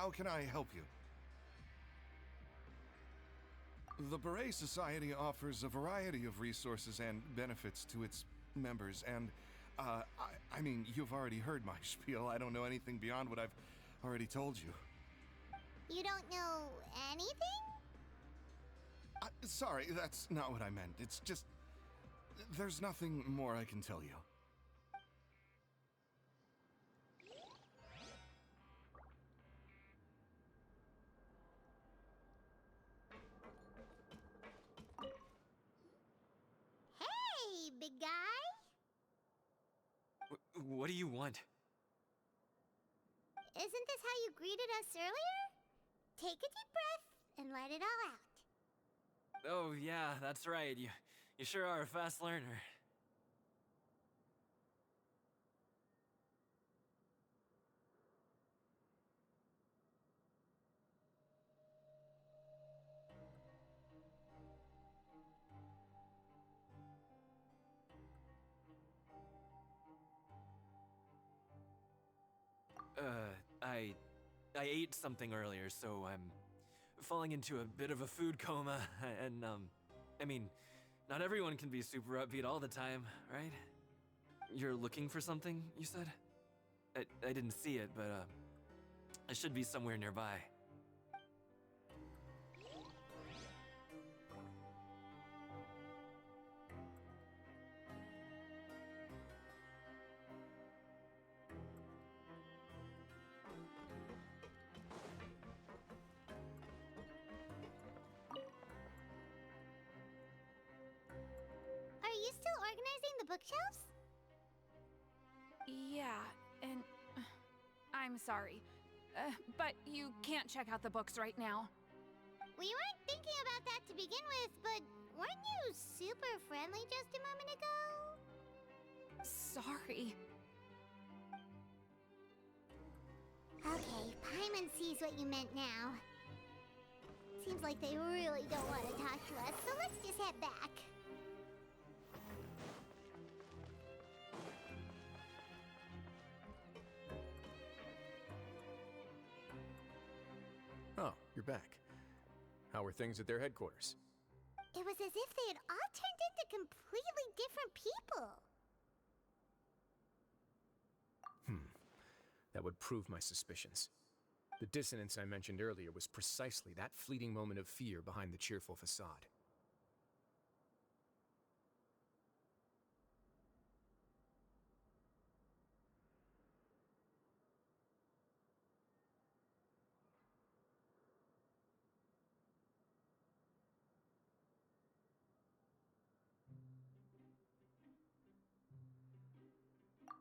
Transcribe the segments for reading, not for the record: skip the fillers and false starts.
how can I help you? The Beret Society offers a variety of resources and benefits to its members, and, I mean, you've already heard my spiel. I don't know anything beyond what I've already told you. You don't know anything? Sorry, that's not what I meant. It's just... there's nothing more I can tell you. Hey, big guy! What do you want? Isn't this how you greeted us earlier? Take a deep breath and let it all out. Oh yeah, that's right. You sure are a fast learner. I ate something earlier, so I'm falling into a bit of a food coma, and, I mean, not everyone can be super upbeat all the time, right? You're looking for something, you said? I didn't see it, but, it should be somewhere nearby. Are you still organizing the bookshelves? Yeah, and I'm sorry, but you can't check out the books right now. We weren't thinking about that to begin with, but weren't you super friendly just a moment ago? Sorry. Okay, Paimon sees what you meant now. Seems like they really don't want to talk to us, so let's just head back. Oh, you're back. How are things at their headquarters? It was as if they had all turned into completely different people. That would prove my suspicions. The dissonance I mentioned earlier was precisely that fleeting moment of fear behind the cheerful facade.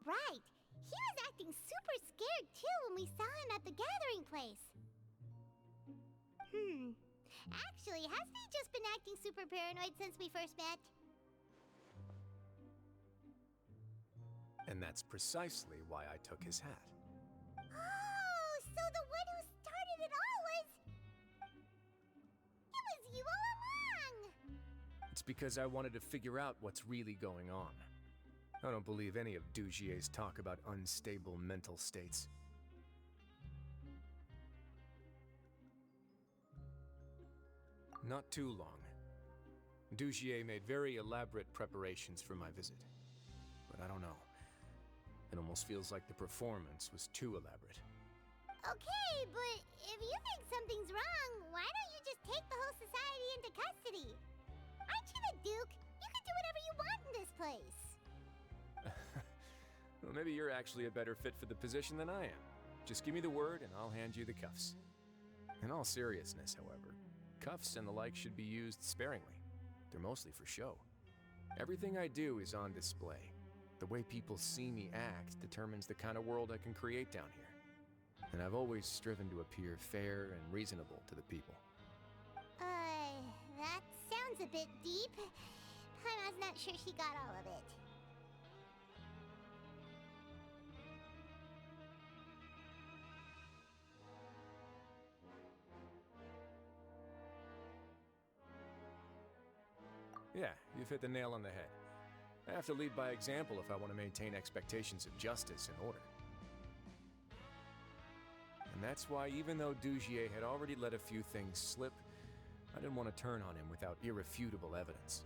Right. He was acting super scared too when we saw him at the gathering place. Actually, hasn't he just been acting super paranoid since we first met? And that's precisely why I took his hat. Oh, so the one who started it all was... It was you all along! It's because I wanted to figure out what's really going on. I don't believe any of Dugier's talk about unstable mental states. Not too long. Dugier made very elaborate preparations for my visit. But I don't know. It almost feels like the performance was too elaborate. Okay, but if you think something's wrong, why don't you just take the whole society into custody? Aren't you the Duke? You can do whatever you want in this place. Well, maybe you're actually a better fit for the position than I am. Just give me the word and I'll hand you the cuffs. In all seriousness, however, cuffs and the like should be used sparingly. They're mostly for show. Everything I do is on display. The way people see me act determines the kind of world I can create down here. And I've always striven to appear fair and reasonable to the people. That sounds a bit deep. Paimon's not sure she got all of it. Yeah, you've hit the nail on the head. I have to lead by example if I want to maintain expectations of justice and order. And And that's why, even though Dugier had already let a few things slip, I didn't want to turn on him without irrefutable evidence.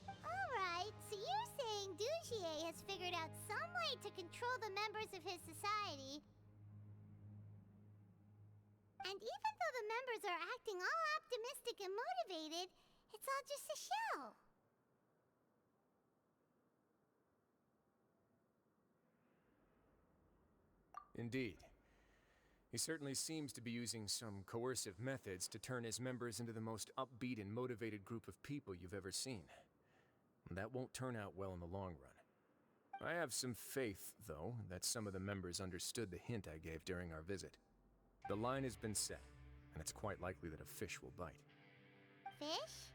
Alright, so you're saying Dugier has figured out some way to control the members of his society. And even though the members are acting all optimistic and motivated, it's all just a show. Indeed. He certainly seems to be using some coercive methods to turn his members into the most upbeat and motivated group of people you've ever seen. That won't turn out well in the long run. I have some faith, though, that some of the members understood the hint I gave during our visit. The line has been set, and it's quite likely that a fish will bite. Fish?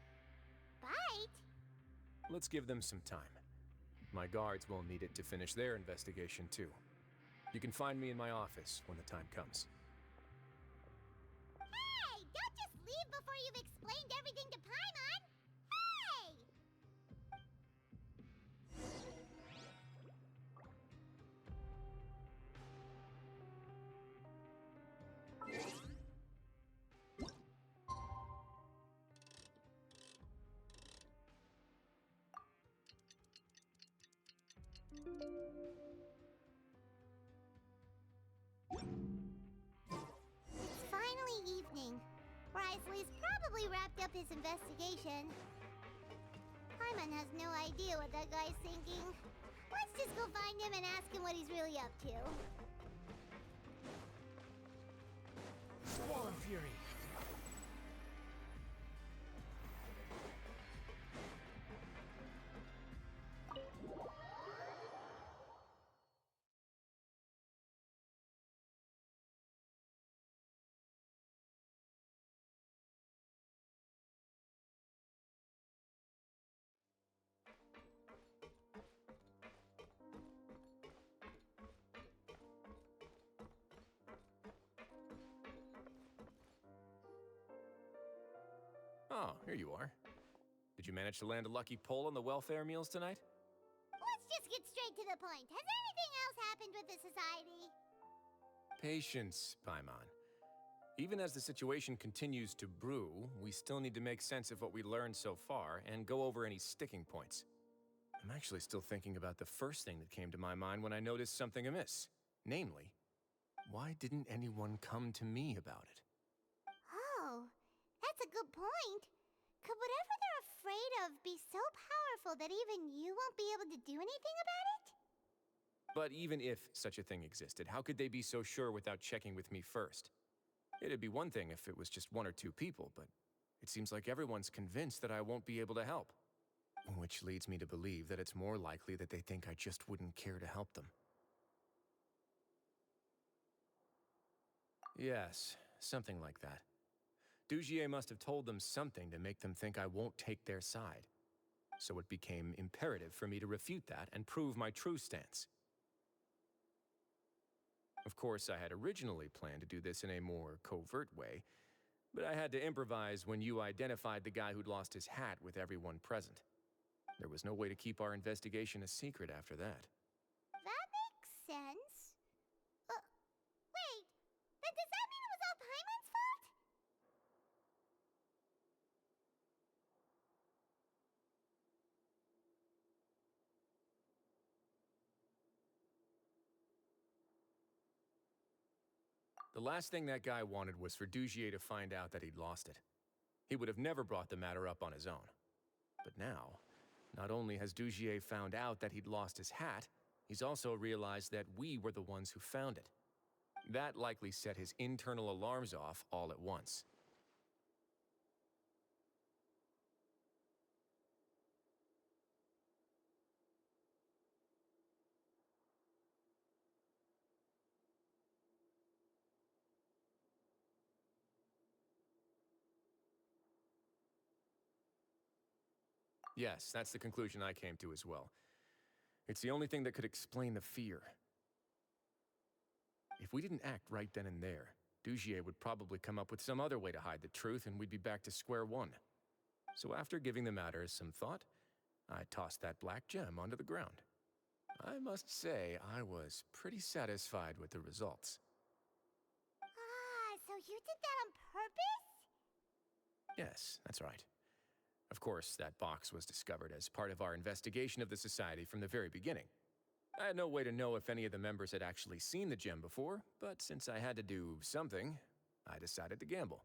Bite? Let's give them some time. My guards will need it to finish their investigation, too. You can find me in my office when the time comes. Hey! Don't just leave before you've explained everything to Paimon! Hey! It's finally evening. Risley's probably wrapped up his investigation. Paimon has no idea what that guy's thinking. Let's just go find him and ask him what he's really up to. Swollen Fury. Oh, here you are. Did you manage to land a lucky pull on the welfare meals tonight? Let's just get straight to the point. Has anything else happened with the society? Patience, Paimon. Even as the situation continues to brew, we still need to make sense of what we learned so far and go over any sticking points. I'm actually still thinking about the first thing that came to my mind when I noticed something amiss. Namely, why didn't anyone come to me about it? Oh, that's a good point. Could whatever they're afraid of be so powerful that even you won't be able to do anything about it? But even if such a thing existed, how could they be so sure without checking with me first? It'd be one thing if it was just one or two people, but it seems like everyone's convinced that I won't be able to help. Which leads me to believe that it's more likely that they think I just wouldn't care to help them. Yes, something like that. Dugier must have told them something to make them think I won't take their side. So it became imperative for me to refute that and prove my true stance. Of course, I had originally planned to do this in a more covert way, but I had to improvise when you identified the guy who'd lost his hat with everyone present. There was no way to keep our investigation a secret after that. That makes sense. Wait, then does that mean it was all Paimon's fault? The last thing that guy wanted was for Dugier to find out that he'd lost it. He would have never brought the matter up on his own. But now, not only has Dugier found out that he'd lost his hat, he's also realized that we were the ones who found it. That likely set his internal alarms off all at once. Yes, that's the conclusion I came to as well. It's the only thing that could explain the fear. If we didn't act right then and there, Dugier would probably come up with some other way to hide the truth and we'd be back to square one. So after giving the matter some thought, I tossed that black gem onto the ground. I must say, I was pretty satisfied with the results. did that on purpose? Yes, that's right. Of course, that box was discovered as part of our investigation of the Society from the very beginning. I had no way to know if any of the members had actually seen the gem before, but since I had to do something, I decided to gamble.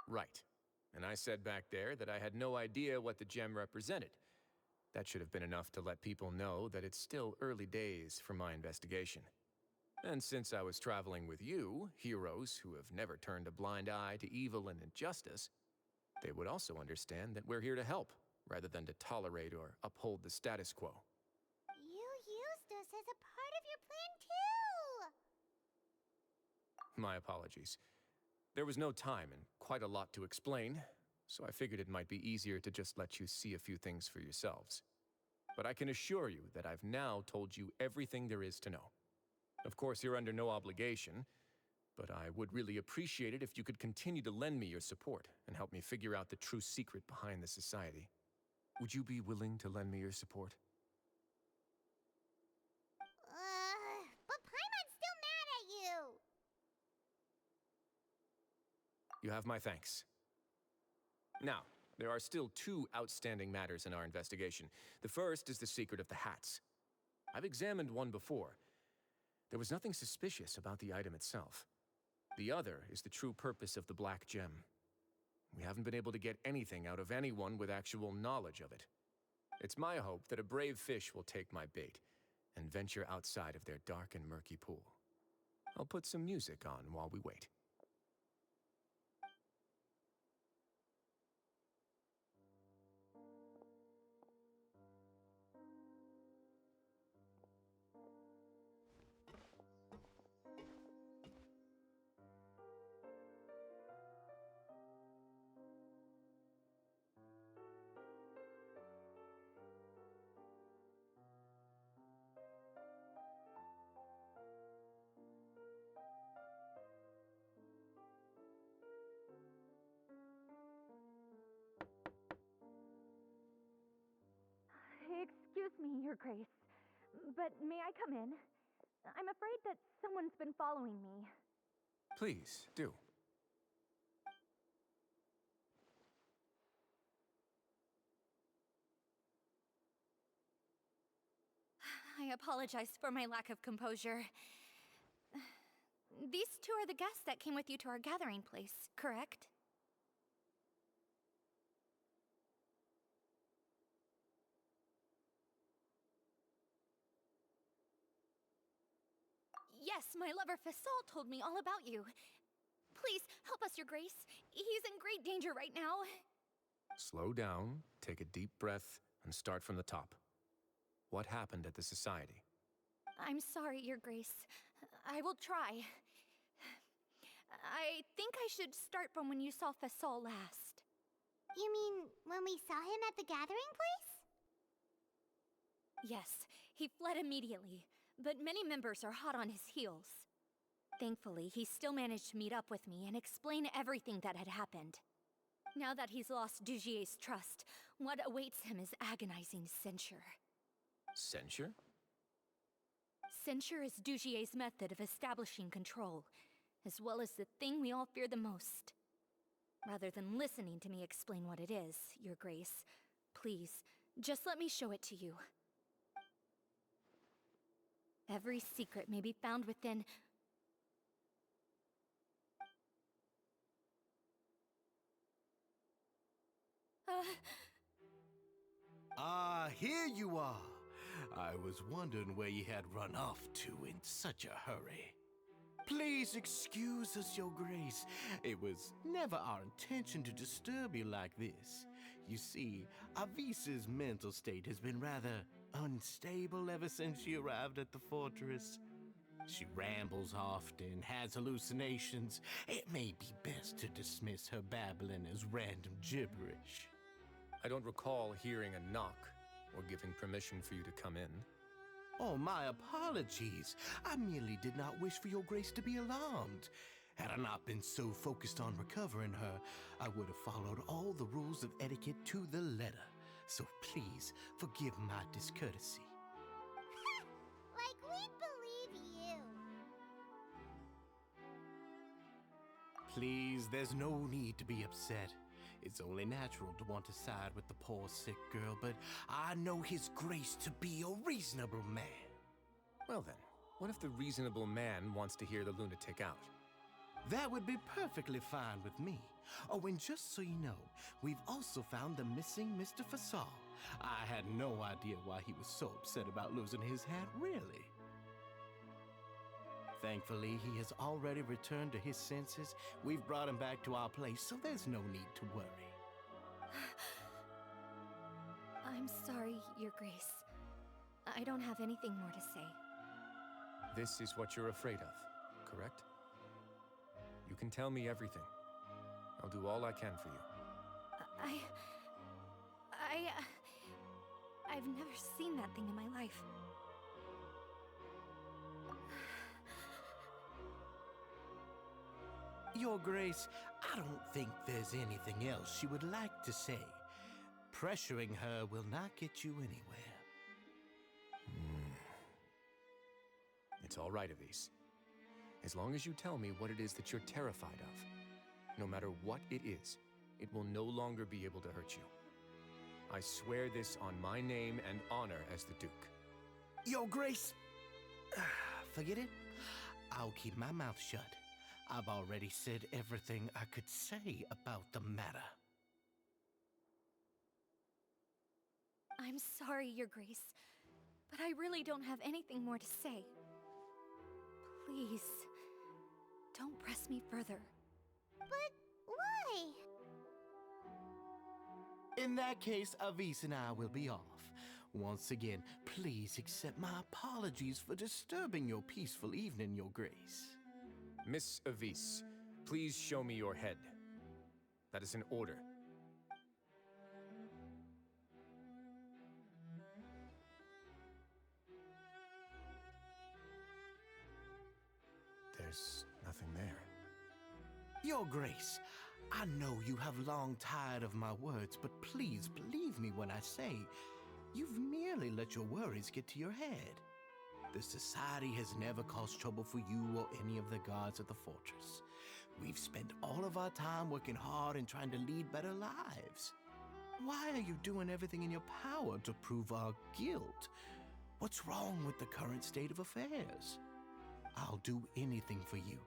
Right. And I said back there that I had no idea what the gem represented. That should have been enough to let people know that it's still early days for my investigation. And since I was traveling with you, heroes who have never turned a blind eye to evil and injustice, they would also understand that we're here to help, rather than to tolerate or uphold the status quo. You used us as a part of your plan too! My apologies. There was no time and quite a lot to explain, so I figured it might be easier to just let you see a few things for yourselves. But I can assure you that I've now told you everything there is to know. Of course, you're under no obligation, but I would really appreciate it if you could continue to lend me your support and help me figure out the true secret behind the Society. Would you be willing to lend me your support? But Paimon's still mad at you! You have my thanks. Now, there are still two outstanding matters in our investigation. The first is the secret of the hats. I've examined one before. There was nothing suspicious about the item itself. The other is the true purpose of the black gem. We haven't been able to get anything out of anyone with actual knowledge of it. It's my hope that a brave fish will take my bait and venture outside of their dark and murky pool. I'll put some music on while we wait. Excuse me, Your Grace, but may I come in? I'm afraid that someone's been following me. Please, do. I apologize for my lack of composure. These two are the guests that came with you to our gathering place, correct? Yes, my lover Fasol told me all about you. Please, help us, Your Grace. He's in great danger right now. Slow down, take a deep breath, and start from the top. What happened at the Society? I'm sorry, Your Grace. I will try. I think I should start from when you saw Fasol last. You mean when we saw him at the gathering place? Yes, he fled immediately, but many members are hot on his heels. Thankfully, he still managed to meet up with me and explain everything that had happened. Now that he's lost Dugier's trust, what awaits him is agonizing censure. Censure? Censure is Dugier's method of establishing control, as well as the thing we all fear the most. Rather than listening to me explain what it is, Your Grace, please, just let me show it to you. Every secret may be found within... Here you are. I was wondering where you had run off to in such a hurry. Please excuse us, Your Grace. It was never our intention to disturb you like this. You see, Avisa's mental state has been rather unstable ever since she arrived at the fortress. She rambles often, has hallucinations. It may be best to dismiss her babbling as random gibberish. I don't recall hearing a knock or giving permission for you to come in. Oh, my apologies. I merely did not wish for Your Grace to be alarmed. Had I not been so focused on recovering her, I would have followed all the rules of etiquette to the letter. So please, forgive my discourtesy. Like we'd believe Please, there's no need to be upset. It's only natural to want to side with the poor sick girl, but I know His Grace to be a reasonable man. Well then, what if the reasonable man wants to hear the lunatic out? That would be perfectly fine with me. Oh, and just so you know, we've also found the missing Mr. Fasal. I had no idea why he was so upset about losing his hat, really. Thankfully, he has already returned to his senses. We've brought him back to our place, so there's no need to worry. I'm sorry, Your Grace. I don't have anything more to say. This is what you're afraid of, correct? You can tell me everything. I'll do all I can for you. I've never seen that thing in my life. Your Grace, I don't think there's anything else she would like to say. Pressuring her will not get you anywhere. It's all right, Avis. As long as you tell me what it is that you're terrified of. No matter what it is, it will no longer be able to hurt you. I swear this on my name and honor as the Duke. Your Grace, forget it. I'll keep my mouth shut. I've already said everything I could say about the matter. I'm sorry, Your Grace, but I really don't have anything more to say. Please, don't press me further. But why? In that case, Avis and I will be off. Once again, please accept my apologies for disturbing your peaceful evening, Your Grace. Miss Avis, please show me your head. That is an order. There's nothing there. Your Grace, I know you have long tired of my words, but please believe me when I say you've merely let your worries get to your head. The Society has never caused trouble for you or any of the guards at the fortress. We've spent all of our time working hard and trying to lead better lives. Why are you doing everything in your power to prove our guilt? What's wrong with the current state of affairs? I'll do anything for you,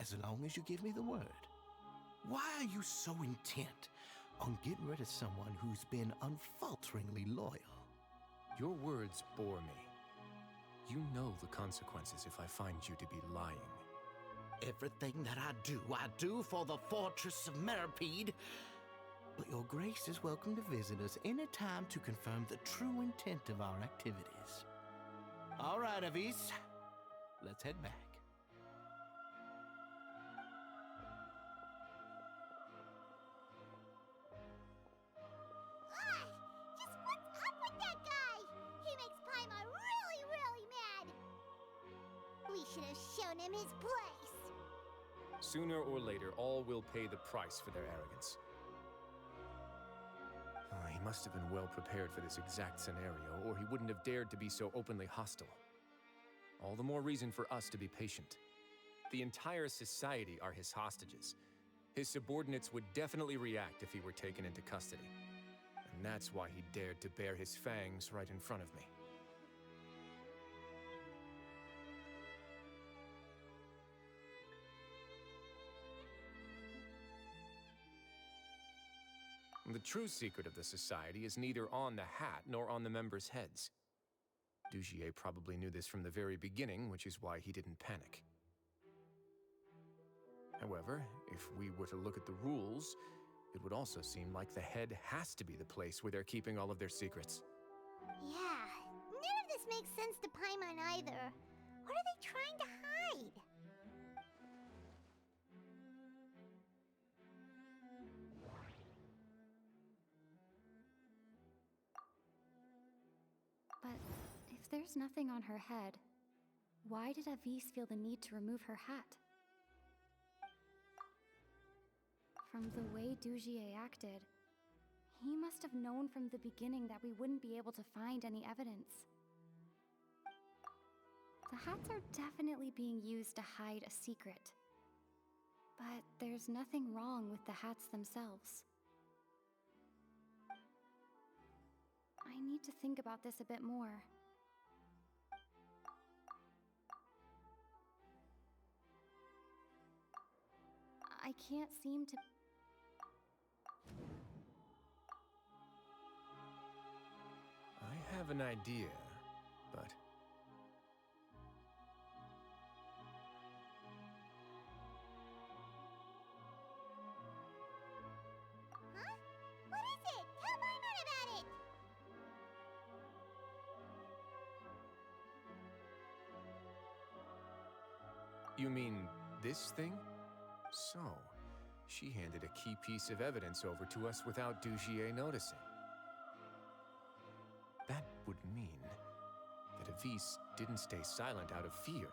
as long as you give me the word. Why are you so intent on getting rid of someone who's been unfalteringly loyal? Your words bore me. You know the consequences if I find you to be lying. Everything that I do for the Fortress of Meripede. But Your Grace is welcome to visit us anytime to confirm the true intent of our activities. All right, Avis. Let's head back. Just what's up with that guy? He makes Paimon really, really mad. We should have shown him his place. Sooner or later, all will pay the price for their arrogance. He must have been well prepared for this exact scenario, or he wouldn't have dared to be so openly hostile. All the more reason for us to be patient. The entire society are his hostages. His subordinates would definitely react if he were taken into custody. And that's why he dared to bare his fangs right in front of me. The true secret of the society is neither on the hat nor on the members' heads. Dugier probably knew this from the very beginning, which is why he didn't panic. However, if we were to look at the rules, it would also seem like the head has to be the place where they're keeping all of their secrets. Yeah, none of this makes sense to Paimon either. What are they trying to hide? But if there's nothing on her head, why did Avis feel the need to remove her hat? From the way Dugier acted, he must have known from the beginning that we wouldn't be able to find any evidence. The hats are definitely being used to hide a secret. But there's nothing wrong with the hats themselves. I need to think about this a bit more. I can't seem to... I have an idea, but... Huh? What is it? Tell Paimon about it! You mean this thing? So, she handed a key piece of evidence over to us without Dugier noticing. That would mean that Avise didn't stay silent out of fear.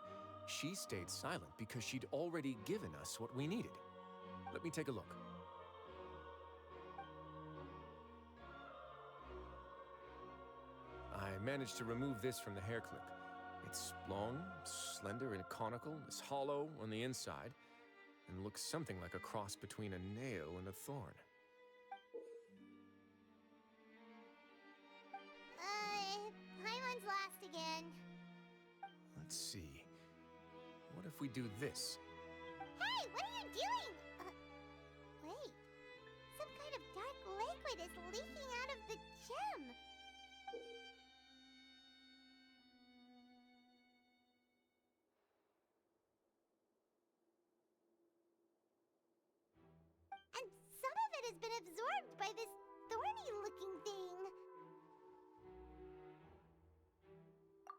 She stayed silent because she'd already given us what we needed. Let me take a look. I managed to remove this from the hair clip. It's long, slender, and conical, is hollow on the inside, and looks something like a cross between a nail and a thorn. Paimon's last again. Let's see. What if we do this? Hey, what are you doing? Wait. Some kind of dark liquid is leaking out of the gem. And some of it has been absorbed by this thorny-looking thing.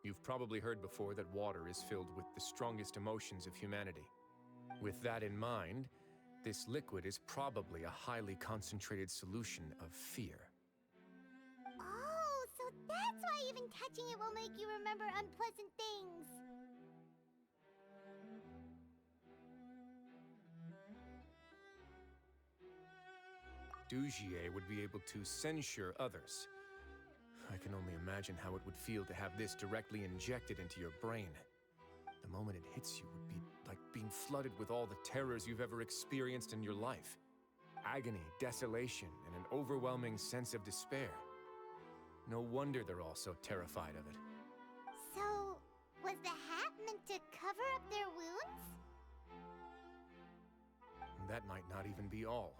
You've probably heard before that water is filled with the strongest emotions of humanity. With that in mind, this liquid is probably a highly concentrated solution of fear. Oh, so that's why even touching it will make you remember unpleasant things. Dugier would be able to censure others. I can only imagine how it would feel to have this directly injected into your brain. The moment it hits you would be like being flooded with all the terrors you've ever experienced in your life. Agony, desolation, and an overwhelming sense of despair. No wonder they're all so terrified of it. So, was the hat meant to cover up their wounds? That might not even be all.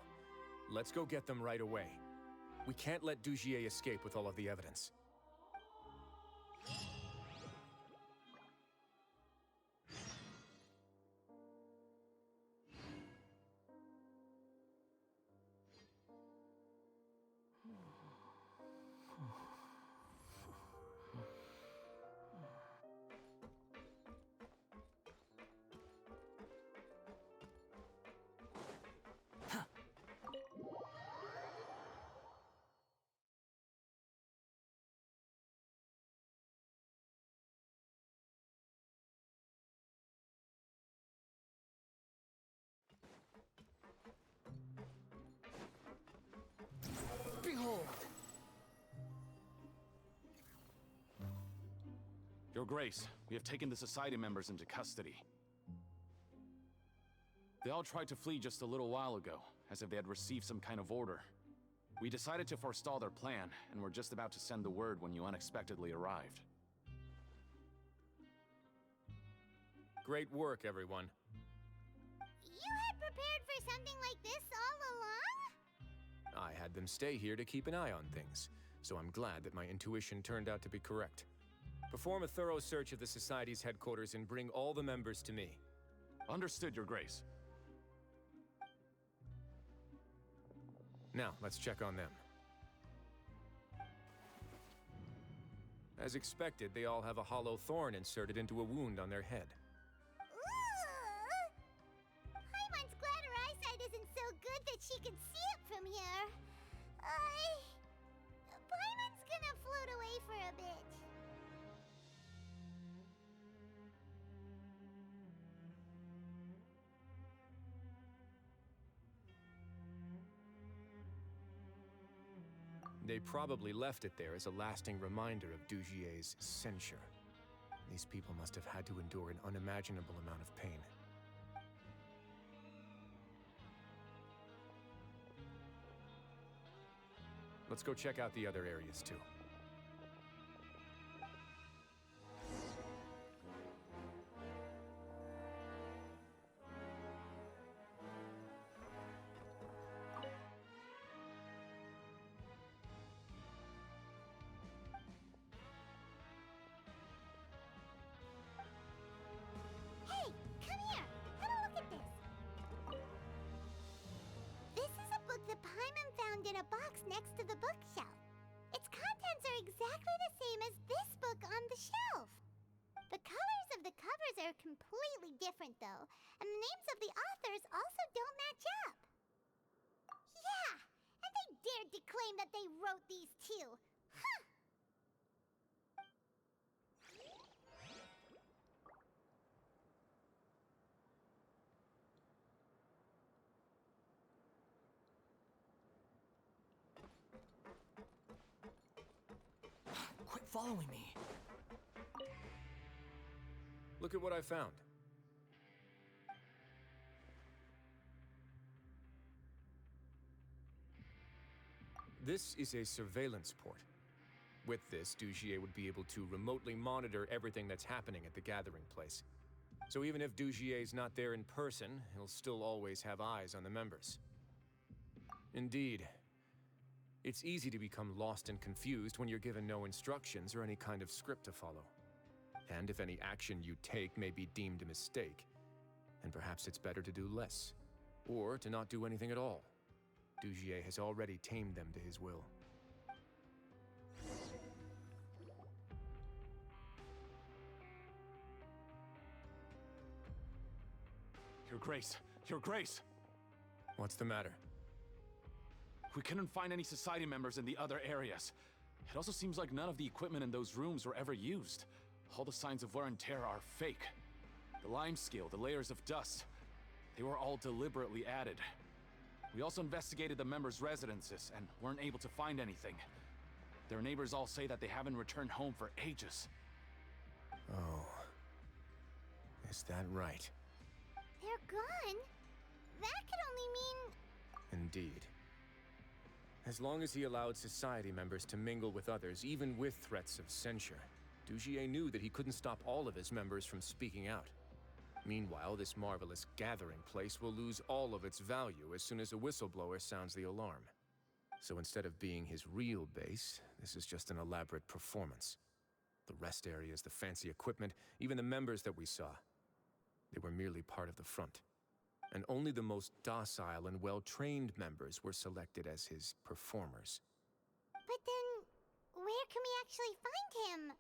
Let's go get them right away. We can't let Dugier escape with all of the evidence. Behold! Your Grace, we have taken the Society members into custody. They all tried to flee just a little while ago, as if they had received some kind of order. We decided to forestall their plan, and were just about to send the word when you unexpectedly arrived. Great work, everyone. You had prepared for something like this all along? I had them stay here to keep an eye on things, so I'm glad that my intuition turned out to be correct. Perform a thorough search of the Society's headquarters and bring all the members to me. Understood, Your Grace. Now, let's check on them. As expected, they all have a hollow thorn inserted into a wound on their head. Ooh! Paimon's glad her eyesight isn't so good that she can see it from here. Paimon's gonna float away for a bit. They probably left it there as a lasting reminder of Dugier's censure. These people must have had to endure an unimaginable amount of pain. Let's go check out the other areas too. Hey, come here. Have a look at this. This is a book that Paimon found in a box next to the bookshelf. Its contents are exactly the same as this book on the shelf. The colors of the covers are completely different, though, and the names of the authors also don't match up. Yeah, and they dared to claim that they wrote these too. Huh! Quit following me. Look at what I found. This is a surveillance port. With this, Dugier would be able to remotely monitor everything that's happening at the gathering place. So even if Dugier's not there in person, he'll still always have eyes on the members. Indeed. It's easy to become lost and confused when you're given no instructions or any kind of script to follow. And if any action you take may be deemed a mistake, then perhaps it's better to do less, or to not do anything at all. Dugier has already tamed them to his will. Your Grace, Your Grace! What's the matter? We couldn't find any Society members in the other areas. It also seems like none of the equipment in those rooms were ever used. All the signs of wear and tear are fake. The lime scale, the layers of dust, they were all deliberately added. We also investigated the members' residences and weren't able to find anything. Their neighbors all say that they haven't returned home for ages. Oh. Is that right? They're gone? That could only mean... Indeed. As long as he allowed Society members to mingle with others, even with threats of censure, Dugier knew that he couldn't stop all of his members from speaking out. Meanwhile, this marvelous gathering place will lose all of its value as soon as a whistleblower sounds the alarm. So instead of being his real base, this is just an elaborate performance. The rest areas, the fancy equipment, even the members that we saw, they were merely part of the front. And only the most docile and well-trained members were selected as his performers. But then, where can we actually find him?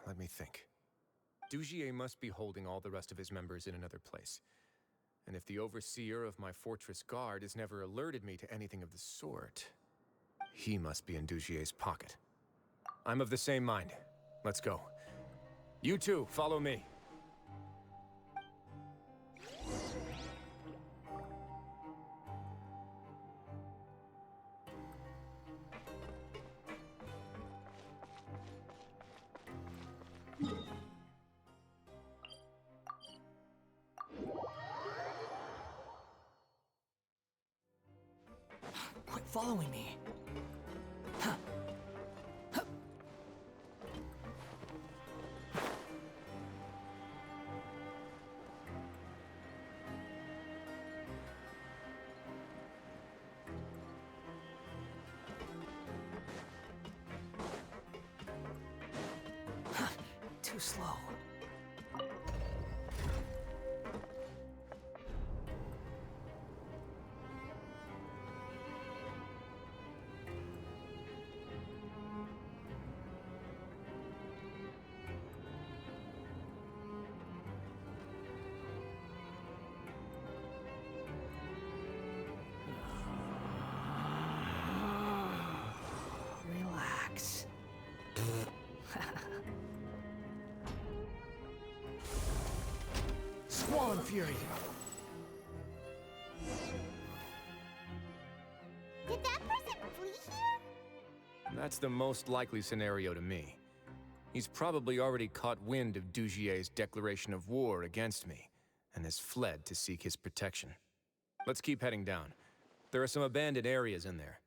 Let me think. Dugier must be holding all the rest of his members in another place. And if the overseer of my fortress guard has never alerted me to anything of the sort, he must be in Dugier's pocket. I'm of the same mind. Let's go. You two, follow me. Quit following me. Huh. Huh. Huh. Too slow. Relax. Squall and Fury. Did that person flee here? That's the most likely scenario to me. He's probably already caught wind of Dugier's declaration of war against me, and has fled to seek his protection. Let's keep heading down. There are some abandoned areas in there.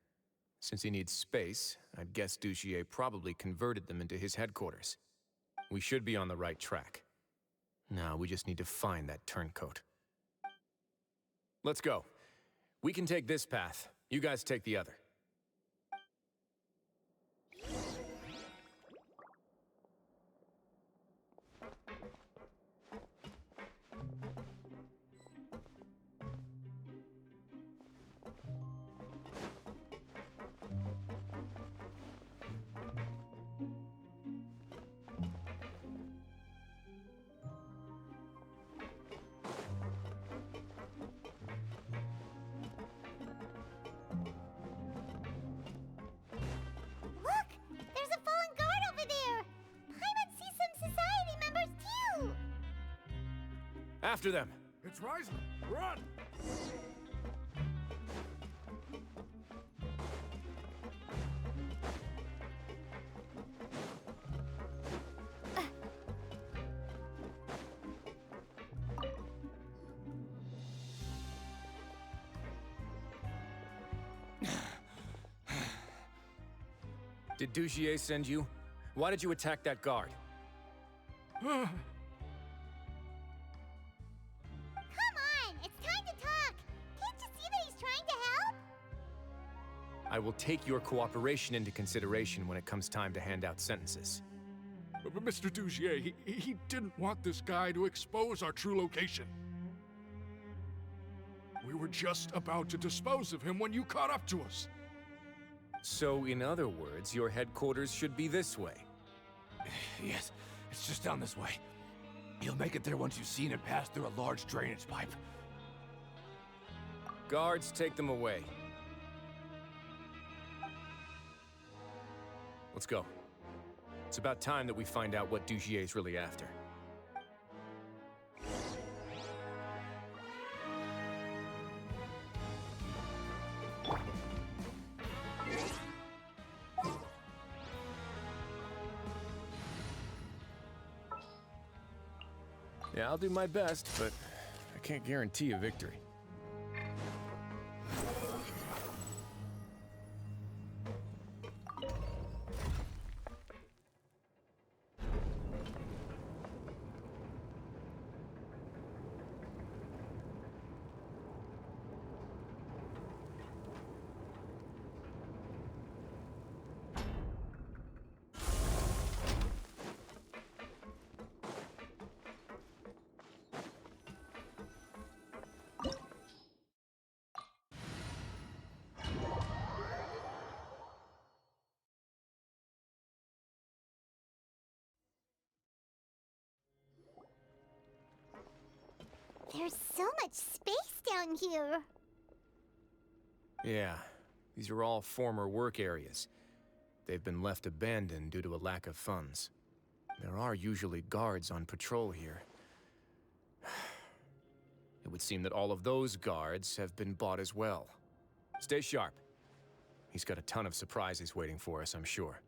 Since he needs space, I'd guess Duchier probably converted them into his headquarters. We should be on the right track. Now we just need to find that turncoat. Let's go. We can take this path. You guys take the other. Look! There's a fallen guard over there! Paimon sees some society members too! After them! It's Rising! Run! Did Duchier send you? Why did you attack that guard? Come on! It's time to talk! Can't you see that he's trying to help? I will take your cooperation into consideration when it comes time to hand out sentences. But Mr. Dugier, he didn't want this guy to expose our true location. We were just about to dispose of him when you caught up to us. So, in other words, your headquarters should be this way. Yes, it's just down this way. You'll make it there once you've seen it pass through a large drainage pipe. Guards, take them away. Let's go. It's about time that we find out what Dugier's really after. Yeah, I'll do my best, but I can't guarantee a victory. There's so much space down here. Yeah, these are all former work areas. They've been left abandoned due to a lack of funds. There are usually guards on patrol here. It would seem that all of those guards have been bought as well. Stay sharp. He's got a ton of surprises waiting for us, I'm sure.